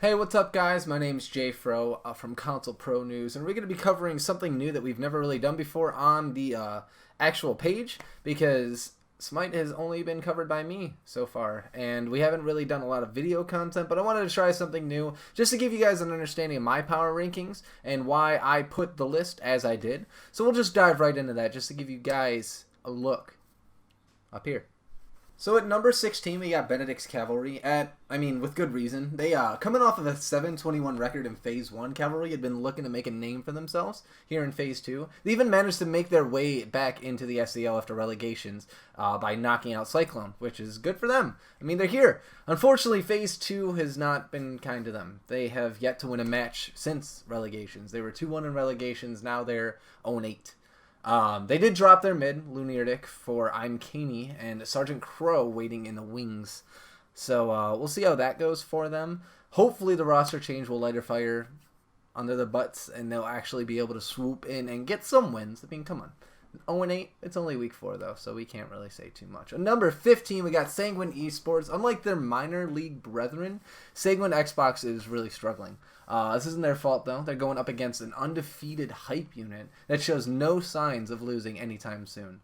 Hey, what's up, guys? My name's Jay Fro from ConsoleProNews, and we're going to be covering something new that we've never really done before on the actual page, because Smite has only been covered by me so far, and we haven't really done a lot of video content, but I wanted to try something new just to give you guys an understanding of my power rankings and why I put the list as I did. So we'll just dive right into that just to give you guys a look up here. So at number 16, we got Benedict's Cavalry with good reason. They, coming off of a 7-21 record in Phase 1, Cavalry had been looking to make a name for themselves here in Phase 2. They even managed to make their way back into the SCL after relegations by knocking out Cyclone, which is good for them. I mean, they're here. Unfortunately, Phase 2 has not been kind to them. They have yet to win a match since relegations. They were 2-1 in relegations, now they're 0-8. They did drop their mid, Lunardic, for I'm Caney and Sergeant Crow waiting in the wings. So we'll see how that goes for them. Hopefully the roster change will light a fire under their butts and they'll actually be able to swoop in and get some wins. I mean, come on. 0-8, it's only week 4 though, so we can't really say too much. At number 15, we got Sanguine eSports. Unlike their minor league brethren, Sanguine Xbox is really struggling. This isn't their fault though. They're going up against an undefeated hype unit that shows no signs of losing anytime soon.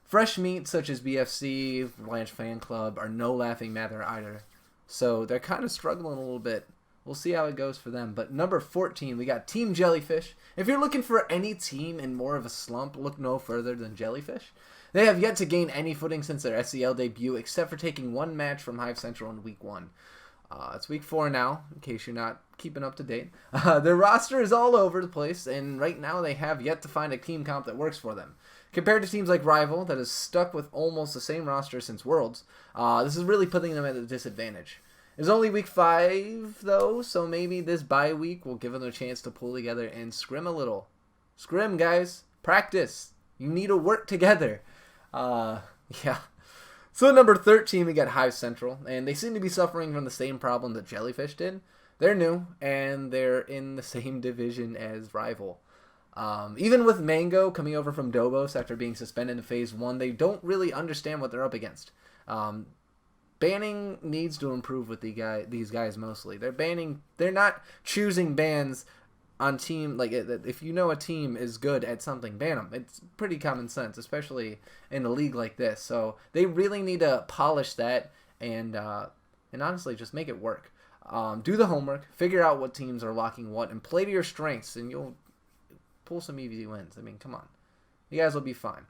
Fresh meat such as BFC, Blanche Fan Club are no laughing matter either. So they're kind of struggling a little bit. We'll see how it goes for them. But number 14, we got Team Jellyfish. If you're looking for any team in more of a slump, look no further than Jellyfish. They have yet to gain any footing since their SCL debut, except for taking one match from Hive Central in Week 1. It's Week 4 now, in case you're not keeping up to date. Their roster is all over the place, and right now they have yet to find a team comp that works for them. Compared to teams like Rival, that is stuck with almost the same roster since Worlds, this is really putting them at a disadvantage. It's only Week 5, though, so maybe this bye week will give them a chance to pull together and scrim a little. Scrim, guys. Practice. You need to work together. Yeah. So at number 13, we got Hive Central, and they seem to be suffering from the same problem that Jellyfish did. They're new, and they're in the same division as Rival. Even with Mango coming over from Dobos after being suspended in Phase 1, they don't really understand what they're up against. Banning needs to improve with these guys mostly. They're not choosing bans on team, like if you know a team is good at something, ban them. It's pretty common sense, especially in a league like this. So they really need to polish that and honestly just make it work. Do the homework, figure out what teams are locking what, and play to your strengths, and you'll pull some easy wins. I mean, come on, you guys will be fine.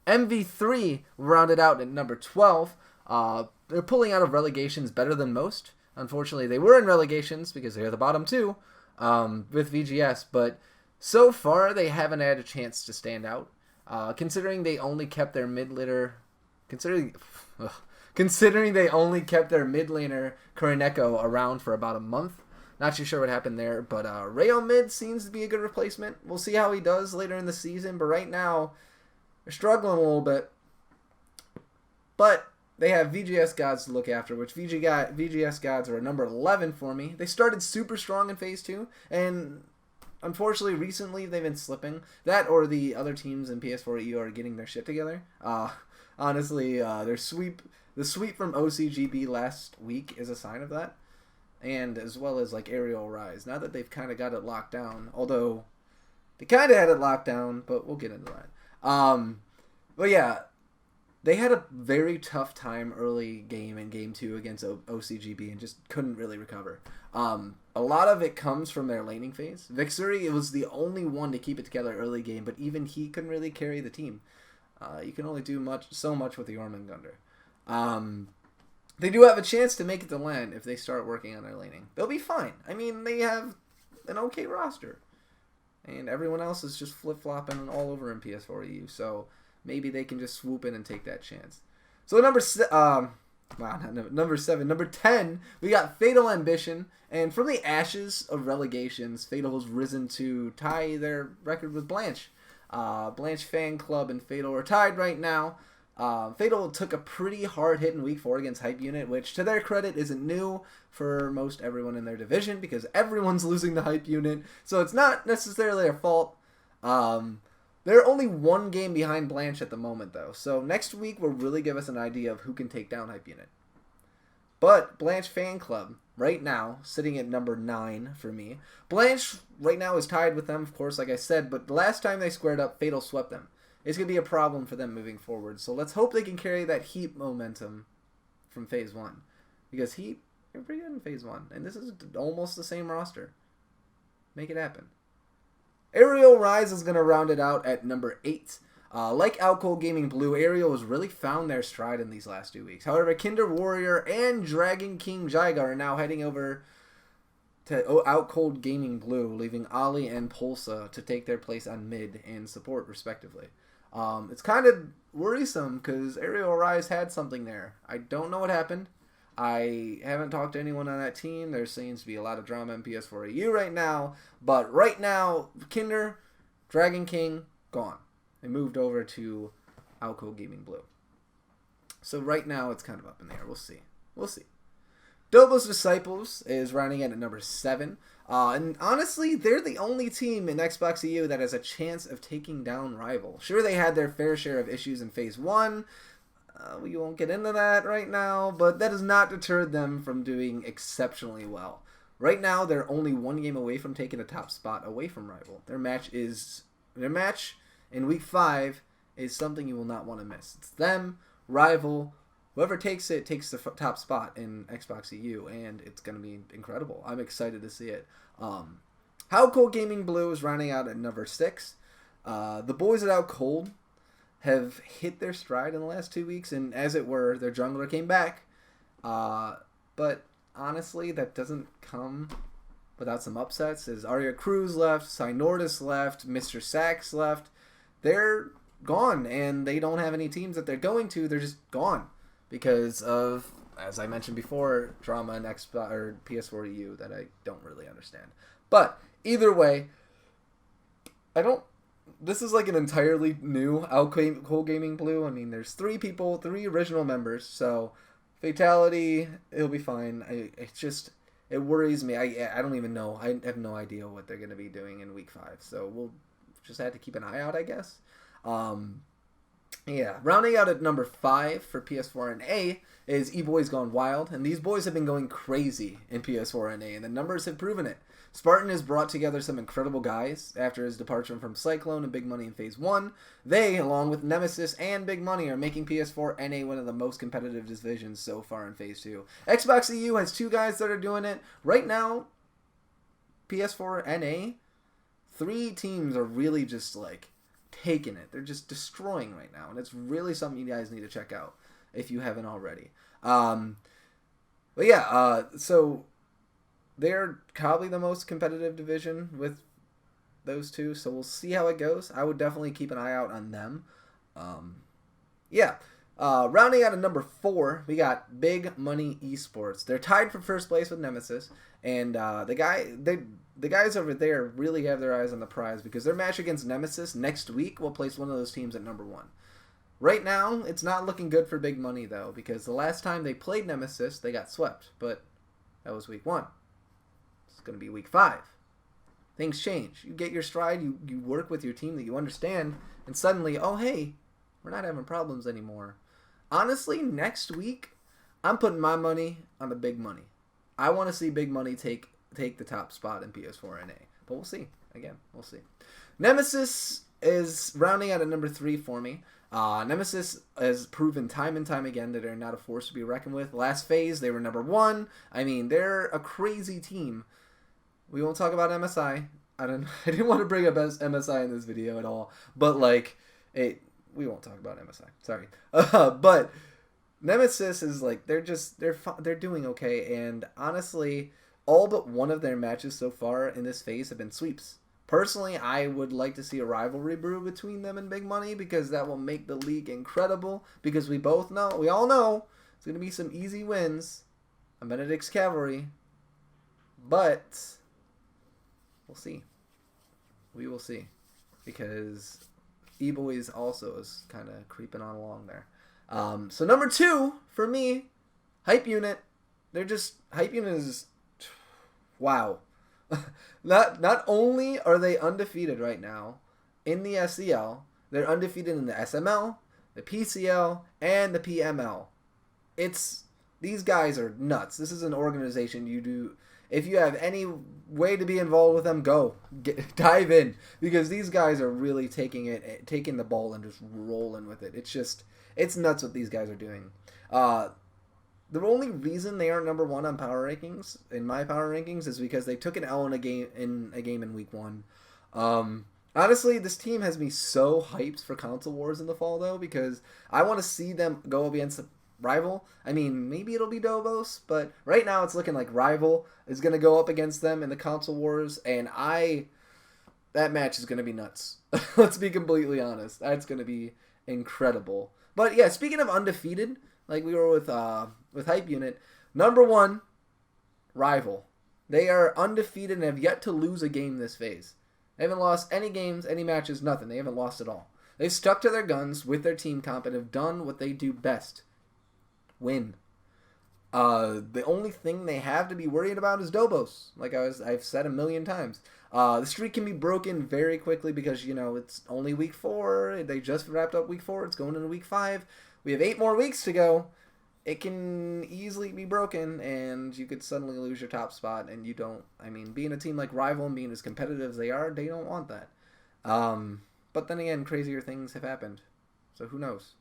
MV3 rounded out at number 12. They're pulling out of relegations better than most. Unfortunately, they were in relegations because they're the bottom 2 with VGS, but so far they haven't had a chance to stand out. Considering they only kept their mid laner, considering they only kept their mid laner Kureneko around for about a month. Not too sure what happened there, but Rayo mid seems to be a good replacement. We'll see how he does later in the season, but right now they're struggling a little bit. But they have VGS Gods to look after, which VGS Gods are a number 11 for me. They started super strong in Phase 2, and unfortunately recently they've been slipping. That or the other teams in PS4 EU are getting their shit together. Honestly, the sweep from OCGB last week is a sign of that. And as well as like Ariel Rise. Now that they've kind of got it locked down, although they kind of had it locked down, but we'll get into that. But yeah, they had a very tough time early game in Game 2 against OCGB and just couldn't really recover. A lot of it comes from their laning phase. Vixuri was the only one to keep it together early game, but even he couldn't really carry the team. You can only do so much with the Jormungandr. They do have a chance to make it to LAN if they start working on their laning. They'll be fine. I mean, they have an okay roster. And everyone else is just flip-flopping all over in PS4 EU, so maybe they can just swoop in and take that chance. So number 7, number 10, we got Fatal Ambition, and from the ashes of relegations, Fatal has risen to tie their record with Blanche. Blanche Fan Club and Fatal are tied right now. Fatal took a pretty hard hit in Week 4 against Hype Unit, which to their credit isn't new for most everyone in their division because everyone's losing the Hype Unit, so it's not necessarily their fault. They're only one game behind Blanche at the moment, though. So next week will really give us an idea of who can take down Hype Unit. But Blanche Fan Club, right now, sitting at number 9 for me. Blanche, right now, is tied with them, of course, like I said, but the last time they squared up, Fatal swept them. It's going to be a problem for them moving forward. So let's hope they can carry that Heat momentum from Phase 1. Because Heat, they're pretty good in Phase 1. And this is almost the same roster. Make it happen. Ariel Rise is going to round it out at number 8. Like Out Cold Gaming Blue, Ariel has really found their stride in these last 2 weeks. However, Kinder Warrior and Dragon King Jaiga are now heading over to Out Cold Gaming Blue, leaving Ali and Pulsa to take their place on mid and support, respectively. It's kind of worrisome because Ariel Rise had something there. I don't know what happened. I haven't talked to anyone on that team. There seems to be a lot of drama in PS4EU right now. But right now, Kinder, Dragon King, gone. They moved over to Out Cold Gaming Blue. So right now, it's kind of up in the air. We'll see. We'll see. Dobo's Disciples is running in at number 7. And honestly, they're the only team in Xbox EU that has a chance of taking down Rival. Sure, they had their fair share of issues in Phase 1. We won't get into that right now, but that has not deterred them from doing exceptionally well. Right now, they're only 1 game away from taking a top spot away from Rival. Their match in Week 5 is something you will not want to miss. It's them, Rival. Whoever takes it takes the top spot in Xbox EU, and it's going to be incredible. I'm excited to see it. How Cold Gaming Blue is rounding out at number 6. The boys at Out Cold have hit their stride in the last 2 weeks, and as it were, their jungler came back. But honestly, that doesn't come without some upsets. As Arya Cruz left, Synordis left, Mr. Sax left. They're gone, and they don't have any teams that they're going to. They're just gone because of, as I mentioned before, drama in Xbox or PS4 EU that I don't really understand. But either way, this is like an entirely new Out Cold Gaming Blue. I mean, there's 3 people, 3 original members, so Fatality, it'll be fine. It worries me. I don't even know. I have no idea what they're going to be doing in Week 5, so we'll just have to keep an eye out, I guess. Yeah, rounding out at number 5 for PS4 and A is E-Boys Gone Wild, and these boys have been going crazy in PS4 and A, and the numbers have proven it. Spartan has brought together some incredible guys after his departure from Cyclone and Big Money in Phase 1. They, along with Nemesis and Big Money, are making PS4 NA one of the most competitive divisions so far in Phase 2. Xbox EU has 2 guys that are doing it. Right now, PS4 NA, 3 teams are really just like taking it. They're just destroying right now, and it's really something you guys need to check out if you haven't already. But yeah, so they're probably the most competitive division with those 2, so we'll see how it goes. I would definitely keep an eye out on them. Rounding out at number 4, we got Big Money eSports. They're tied for first place with Nemesis, and the guys over there really have their eyes on the prize because their match against Nemesis next week will place one of those teams at number 1. Right now, it's not looking good for Big Money, though, because the last time they played Nemesis, they got swept, but that was Week 1. It's going to be Week 5. Things change. You get your stride, you work with your team that you understand, and suddenly, oh, hey, we're not having problems anymore. Honestly, next week, I'm putting my money on the Big Money. I want to see Big Money take the top spot in PS4 NA, but we'll see. Again, we'll see. Nemesis is rounding out at number 3 for me. Nemesis has proven time and time again that they're not a force to be reckoned with. Last phase, they were number 1. I mean, they're a crazy team. We won't talk about MSI. I didn't want to bring up MSI in this video at all, but we won't talk about MSI. Sorry, but Nemesis is like they're doing okay, and honestly, all but one of their matches so far in this phase have been sweeps. Personally, I would like to see a rivalry brew between them and Big Money because that will make the league incredible. Because we all know, it's going to be some easy wins on Benedict's Cavalry, but we'll see. We will see because E-Boys also is kind of creeping on along there. So number 2 for me, Hype Unit. Hype Unit is wow. Not only are they undefeated right now in the SCL, they're undefeated in the SML, the PCL, and the PML. It's these guys are nuts. This is an organization you do. If you have any way to be involved with them, dive in, because these guys are really taking the ball and just rolling with it. It's nuts what these guys are doing. The only reason they aren't number one on power rankings, in my power rankings, is because they took an L in a game in week 1. Honestly, this team has me so hyped for Console Wars in the fall, though, because I want to see them go up against a rival. I mean, maybe it'll be Dobos, but right now it's looking like Rival is going to go up against them in the Console Wars, and that match is going to be nuts. Let's be completely honest. That's going to be incredible. But yeah, speaking of undefeated, like we were with Hype Unit, number 1, Rival. They are undefeated and have yet to lose a game this phase. They haven't lost any games, any matches, nothing. They haven't lost at all. They've stuck to their guns with their team comp and have done what they do best. Win. The only thing they have to be worried about is Dobos, like I've said a million times. The streak can be broken very quickly because, it's only week 4. They just wrapped up week 4. It's going into week 5. We have 8 more weeks to go. It can easily be broken, and you could suddenly lose your top spot, and you don't. I mean, being a team like Rival and being as competitive as they are, they don't want that. But then again, crazier things have happened, so who knows?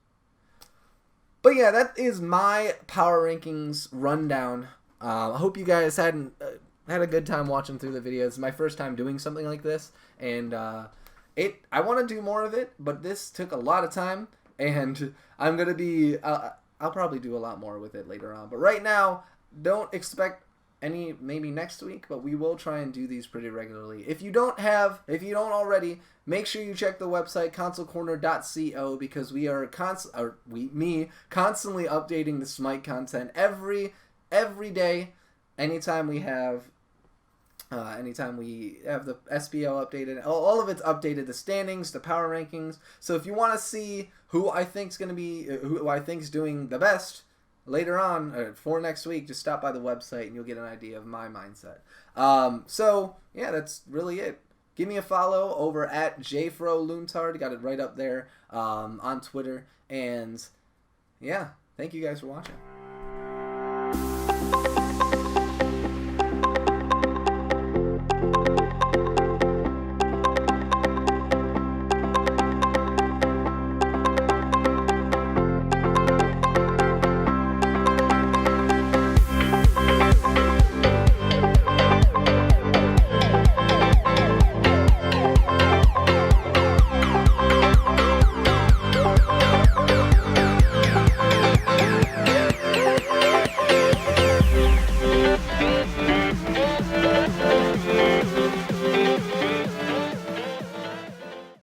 But yeah, that is my power rankings rundown. I hope you guys had a good time watching through the videos. It's my first time doing something like this, and I want to do more of it, but this took a lot of time, and I'm gonna be. I'll probably do a lot more with it later on. But right now, don't expect any, maybe next week, but we will try and do these pretty regularly. If you don't already, make sure you check the website, consolecorner.co, because we are constantly updating the Smite content every day. Anytime we have the SPL updated, all of it's updated, the standings, the power rankings. So if you want to see who I think's doing the best later on for next week, just stop by the website and you'll get an idea of my mindset. So yeah, that's really it. Give me a follow over at JFroLuntard. Got it right up there on Twitter. And yeah, thank you guys for watching.